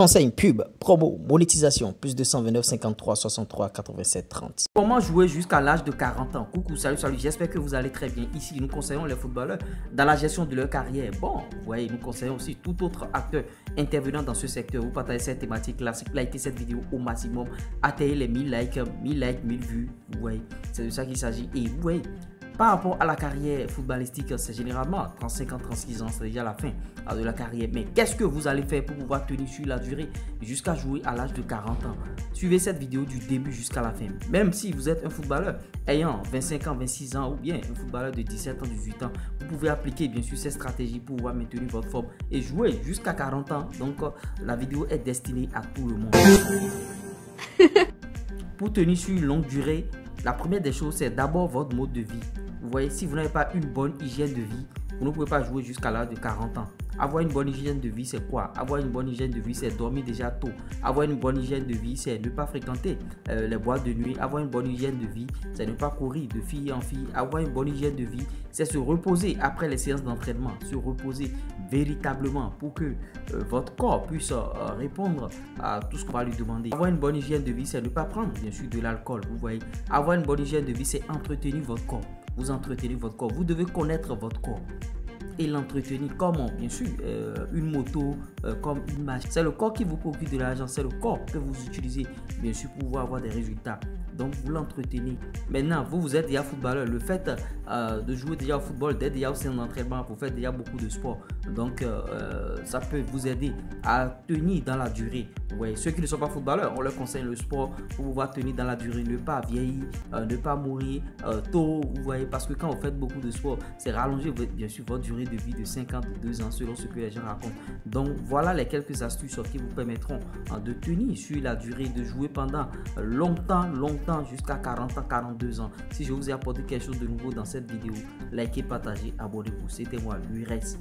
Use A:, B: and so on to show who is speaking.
A: Enseigne, pub, promo, monétisation, plus 229 53 63 87 30.
B: Comment jouer jusqu'à l'âge de 40 ans? Coucou, salut, j'espère que vous allez très bien. Ici, nous conseillons les footballeurs dans la gestion de leur carrière. Bon, vous voyez, nous conseillons aussi tout autre acteur intervenant dans ce secteur. Vous partagez cette thématique classique, likez cette vidéo au maximum, atteignez les 1000 likes, 1000 vues. Vous voyez, c'est de ça qu'il s'agit. Et vous voyez, par rapport à la carrière footballistique, c'est généralement 35 ans, 36 ans, c'est déjà la fin de la carrière. Mais qu'est-ce que vous allez faire pour pouvoir tenir sur la durée jusqu'à jouer à l'âge de 40 ans? Suivez cette vidéo du début jusqu'à la fin. Même si vous êtes un footballeur ayant 25 ans, 26 ans ou bien un footballeur de 17 ans, 18 ans, vous pouvez appliquer bien sûr ces stratégies pour pouvoir maintenir votre forme et jouer jusqu'à 40 ans. Donc la vidéo est destinée à tout le monde. Pour tenir sur une longue durée, la première des choses, c'est d'abord votre mode de vie. Vous voyez, si vous n'avez pas une bonne hygiène de vie, vous ne pouvez pas jouer jusqu'à l'âge de 40 ans. Avoir une bonne hygiène de vie, c'est quoi? Avoir une bonne hygiène de vie, c'est dormir déjà tôt. Avoir une bonne hygiène de vie, c'est ne pas fréquenter les boîtes de nuit. Avoir une bonne hygiène de vie, c'est ne pas courir de fille en fille. Avoir une bonne hygiène de vie, c'est se reposer après les séances d'entraînement. Se reposer véritablement pour que votre corps puisse répondre à tout ce qu'on va lui demander. Avoir une bonne hygiène de vie, c'est ne pas prendre bien sûr de l'alcool. Vous voyez, avoir une bonne hygiène de vie, c'est entretenir votre corps. Vous entretenez votre corps. Vous devez connaître votre corps et l'entretenir. Comment? Bien sûr, une moto, comme une machine. C'est le corps qui vous procure de l'argent. C'est le corps que vous utilisez, bien sûr, pour pouvoir avoir des résultats. Donc, vous l'entretenez. Maintenant, vous êtes déjà footballeur. Le fait de jouer déjà au football, d'être déjà au sein d'entraînement, vous faites déjà beaucoup de sport. Donc, ça peut vous aider à tenir dans la durée. Vous voyez, ceux qui ne sont pas footballeurs, on leur conseille le sport pour pouvoir tenir dans la durée, ne pas vieillir, ne pas mourir tôt. Vous voyez, parce que quand vous faites beaucoup de sport, c'est rallonger bien sûr votre durée de vie de 52 ans selon ce que les gens racontent. Donc, voilà les quelques astuces qui vous permettront de tenir sur la durée, de jouer pendant longtemps jusqu'à 40 ans, 42 ans. Si je vous ai apporté quelque chose de nouveau dans cette vidéo, likez, partagez, abonnez-vous. C'était moi, l'URS.